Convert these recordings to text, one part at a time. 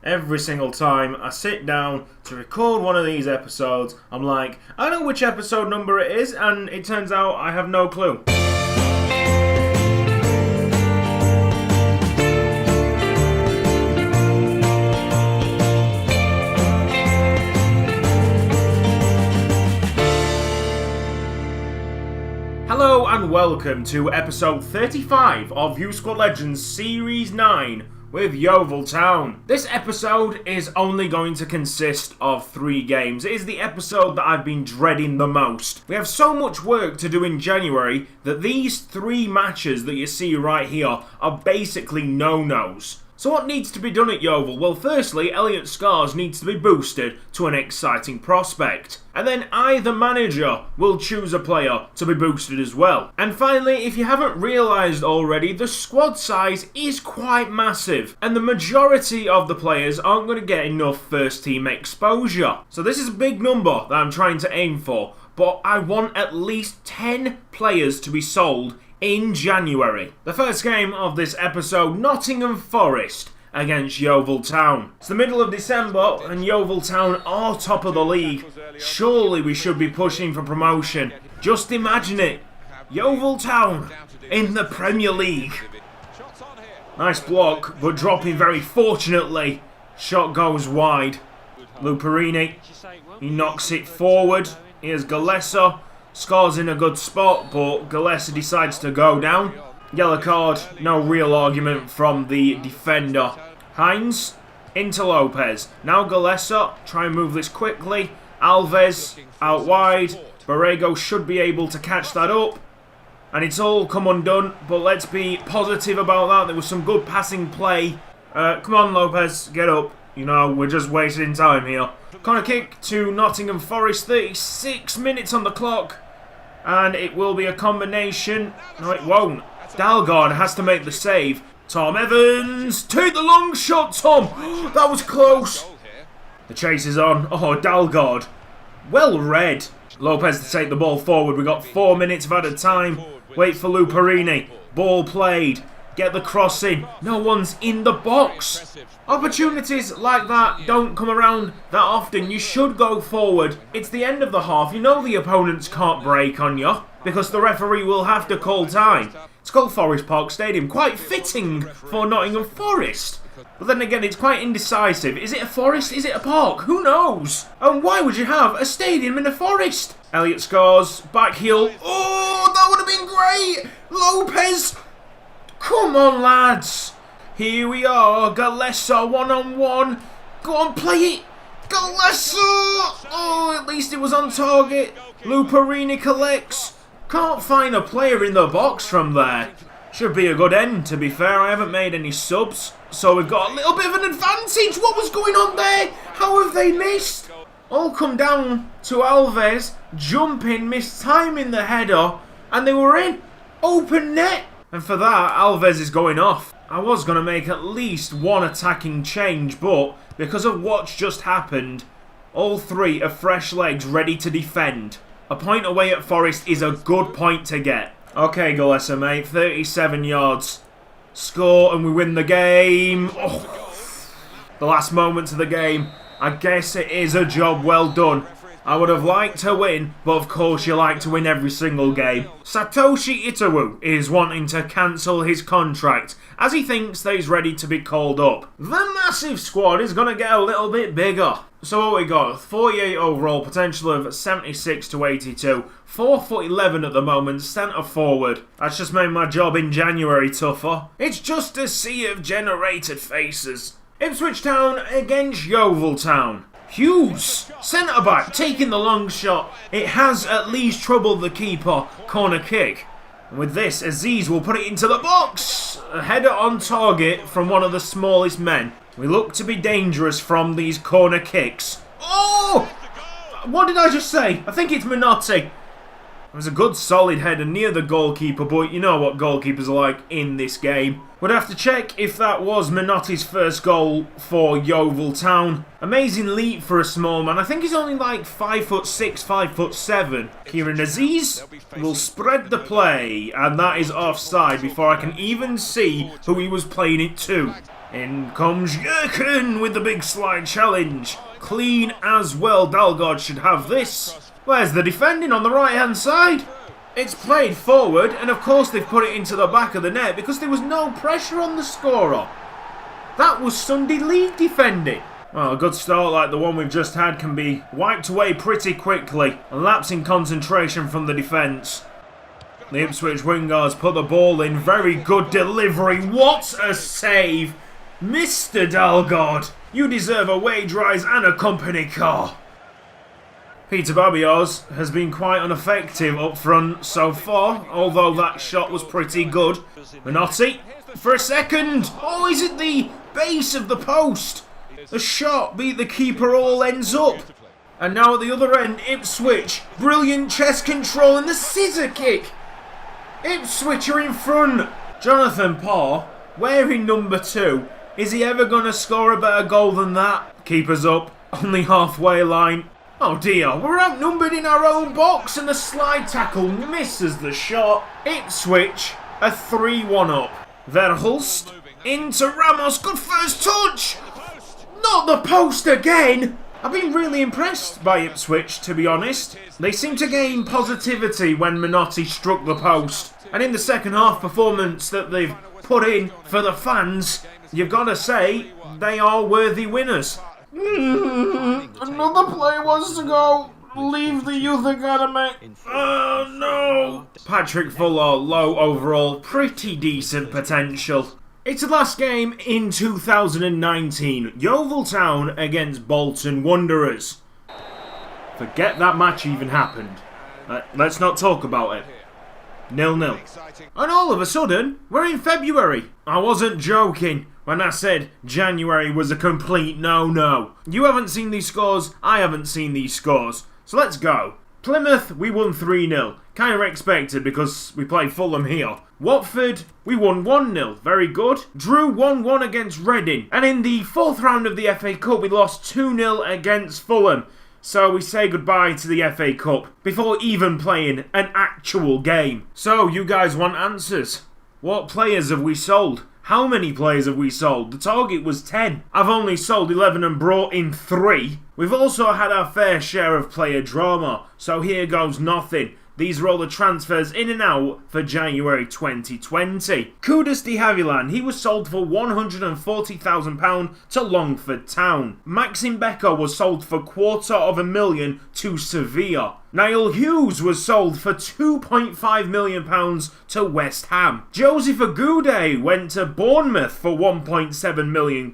Every single time I sit down to record one of these episodes, I'm like, I know which episode number it is, and it turns out I have no clue. Hello and welcome to episode 35 of Youth Squad Legends Series 9 with Yeovil Town. This episode is only going to consist of 3 games. It is the episode that I've been dreading the most. We have so much work to do in January that these 3 matches that you see right here are basically no-nos. So what needs to be done at Yeovil? Well, firstly, Elliot Scars needs to be boosted to an exciting prospect. And then I, the manager, will choose a player to be boosted as well. And finally, if you haven't realised already, the squad size is quite massive. And the majority of the players aren't going to get enough first team exposure. So this is a big number that I'm trying to aim for. But I want at least 10 players to be sold in January. The first game of this episode, Nottingham Forest against Yeovil Town. It's the middle of December and Yeovil Town are top of the league. Surely we should be pushing for promotion. Just imagine it. Yeovil Town in the Premier League. Nice block, but dropping very fortunately. Shot goes wide. Luperini, he knocks it forward. Here's Galessa. Scores in a good spot, but Galessa decides to go down. Yellow card, no real argument from the defender. Hines, into Lopez. Now Galessa, try and move this quickly. Alves, out wide. Borrego should be able to catch that up. And it's all come undone, but let's be positive about that. There was some good passing play. Come on, Lopez, get up. You know, we're just wasting time here. Corner kick to Nottingham Forest, 36 minutes on the clock. And it will be a combination. No, it won't. Dalgard has to make the save. Tom Evans, take the long shot, Tom. That was close. The chase is on. Oh, Dalgard. Well read. Lopez to take the ball forward. We got 4 minutes of added time. Wait for Luperini. Ball played. Get the cross in. No one's in the box. Opportunities like that don't come around that often. You should go forward. It's the end of the half. You know the opponents can't break on you because the referee will have to call time. It's called Forest Park Stadium. Quite fitting for Nottingham Forest. But then again, it's quite indecisive. Is it a forest? Is it a park? Who knows? And why would you have a stadium in a forest? Elliot scores. Back heel. Oh, that would have been great. Lopez. Come on, lads. Here we are. Galessa one-on-one. Go on, play it. Galessa. Oh, at least it was on target. Luperini collects. Can't find a player in the box from there. Should be a good end, to be fair. I haven't made any subs, so we've got a little bit of an advantage. What was going on there? How have they missed? All come down to Alves. Jumping, mistiming the header, and they were in. Open net. And for that, Alves is going off. I was going to make at least one attacking change, but because of what's just happened, all 3 are fresh legs ready to defend. A point away at Forest is a good point to get. Okay, Galessa, mate. 37 yards. Score and we win the game. Oh. The last moments of the game. I guess it is a job well done. I would have liked to win, but of course you like to win every single game. Satoshi Itawu is wanting to cancel his contract as he thinks that he's ready to be called up. The massive squad is going to get a little bit bigger. So what we got? 48 overall, potential of 76 to 82. 4'11" at the moment, centre forward. That's just made my job in January tougher. It's just a sea of generated faces. Ipswich Town against Yeovil Town. Hughes, centre-back, taking the long shot. It has at least troubled the keeper. Corner kick. And with this, Aziz will put it into the box. A header on target from one of the smallest men. We look to be dangerous from these corner kicks. Oh! What did I just say? I think it's Minotti. It was a good solid header near the goalkeeper, but you know what goalkeepers are like in this game. Would have to check if that was Minotti's first goal for Yeovil Town. Amazing leap for a small man. I think he's only like 5'6", 5'7". Kieran Aziz will spread the play, and that is offside before I can even see who he was playing it to. In comes Jurgen with the big slide challenge. Clean as well. Dalgard should have this. Where's the defending on the right hand side? It's played forward, and of course they've put it into the back of the net because there was no pressure on the scorer. That was Sunday League defending. Well, a good start like the one we've just had can be wiped away pretty quickly. A lapse in concentration from the defence. The Ipswich wingers put the ball in. Very good delivery. What a save. Mr. Dalgard, you deserve a wage rise and a company car. Peter Babios has been quite ineffective up front so far, although that shot was pretty good. Minotti, for a second. Oh, he's at the base of the post. The shot beat the keeper, all ends up. And now at the other end, Ipswich. Brilliant chest control and the scissor kick. Ipswich are in front. Jonathan Parr, wearing number 2. Is he ever going to score a better goal than that? Keeper's up, on the halfway line. Oh dear, we're outnumbered in our own box and the slide tackle misses the shot. Ipswich are 3-1 up. Verhulst into Ramos, good first touch! Not the post again! I've been really impressed by Ipswich, to be honest. They seem to gain positivity when Minotti struck the post. And in the second half performance that they've put in for the fans, you've got to say they are worthy winners. Another player wants to go. Leave the youth academy. Oh no. Patrick Fuller, low overall, pretty decent potential. It's the last game in 2019. Yeovil Town against Bolton Wanderers. Forget that match even happened. Let's not talk about it. 0-0. And all of a sudden, we're in February. I wasn't joking when I said January was a complete no-no. You haven't seen these scores, I haven't seen these scores. So let's go. Plymouth, we won 3-0. Kind of expected because we played Fulham here. Watford, we won 1-0. Very good. Drew 1-1 against Reading. And in the 4th round of the FA Cup, we lost 2-0 against Fulham. So we say goodbye to the FA Cup before even playing an actual game. So you guys want answers. What players have we sold? How many players have we sold? The target was 10. I've only sold 11 and brought in 3. We've also had our fair share of player drama. So here goes nothing. These are all the transfers in and out for January 2020. Kudus de Havilland, he was sold for £140,000 to Longford Town. Maxim Becker was sold for £250,000 to Sevilla. Niall Hughes was sold for £2.5 million to West Ham. Joseph Agude went to Bournemouth for £1.7 million.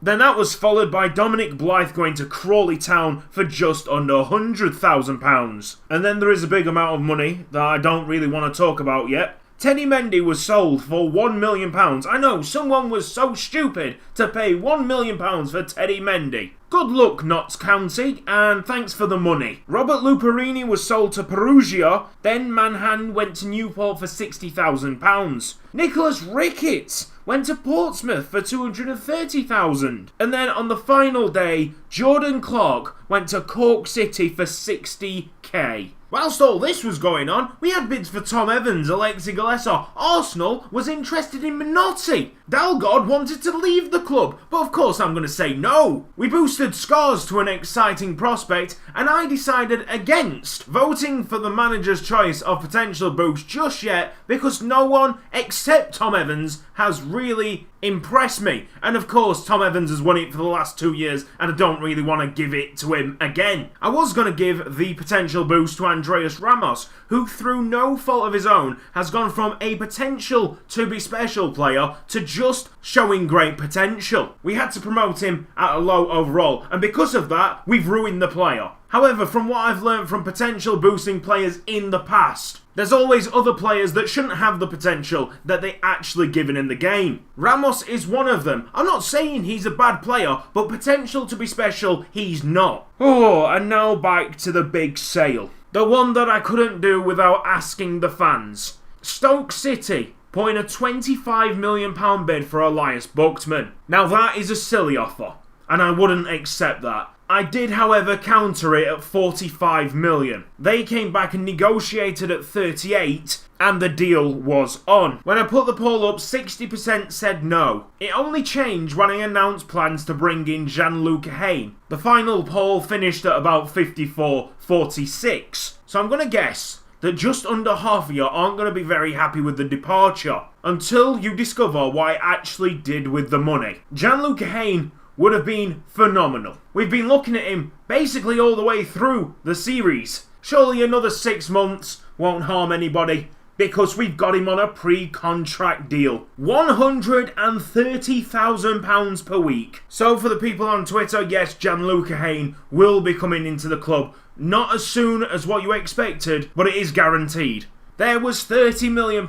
Then that was followed by Dominic Blythe going to Crawley Town for just under £100,000. And then there is a big amount of money that I don't really want to talk about yet. Teddy Mendy was sold for £1 million. I know, someone was so stupid to pay £1 million for Teddy Mendy. Good luck, Notts County, and thanks for the money. Robert Luperini was sold to Perugia, then Manhan went to Newport for £60,000. Nicholas Ricketts went to Portsmouth for £230,000. And then on the final day, Jordan Clark went to Cork City for £60,000. Whilst all this was going on, we had bids for Tom Evans, Alexi Gillespie. Arsenal was interested in Minotti. Dalgard wanted to leave the club, but of course I'm going to say no. We boosted Scars to an exciting prospect, and I decided against voting for the manager's choice of potential boost just yet because no one except Tom Evans has really impressed me. And of course Tom Evans has won it for the last 2 years and I don't really want to give it to him again. I was going to give the potential boost to Andreas Ramos, who through no fault of his own has gone from a potential to be special player to just showing great potential. We had to promote him at a low overall, and because of that we've ruined the player. However, from what I've learned from potential boosting players in the past, there's always other players that shouldn't have the potential that they actually given in the game. Ramos is one of them. I'm not saying he's a bad player, but potential to be special, he's not. Oh, and now back to the big sale. The one that I couldn't do without asking the fans. Stoke City putting a £25 million bid for Elias Buchtman. Now that is a silly offer, and I wouldn't accept that. I did, however, counter it at 45 million. They came back and negotiated at 38, and the deal was on. When I put the poll up, 60% said no. It only changed when I announced plans to bring in Gianluca Hain. The final poll finished at about 54-46. So I'm going to guess that just under half of you aren't going to be very happy with the departure until you discover what I actually did with the money. Gianluca Hain would have been phenomenal. We've been looking at him basically all the way through the series. Surely another 6 months won't harm anybody because we've got him on a pre-contract deal. £130,000 per week. So for the people on Twitter, yes, Gianluca Hain will be coming into the club. Not as soon as what you expected, but it is guaranteed. There was £30 million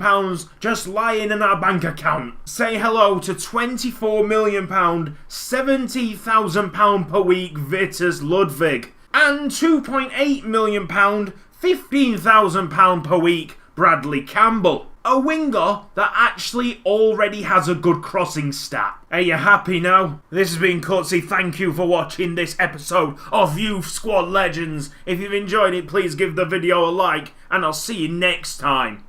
just lying in our bank account. Say hello to £24 million, £70,000 per week Vitus Ludwig. And £2.8 million, £15,000 per week Bradley Campbell. A winger that actually already has a good crossing stat. Are you happy now? This has been Cutzy. Thank you for watching this episode of Youth Squad Legends. If you've enjoyed it, please give the video a like, and I'll see you next time.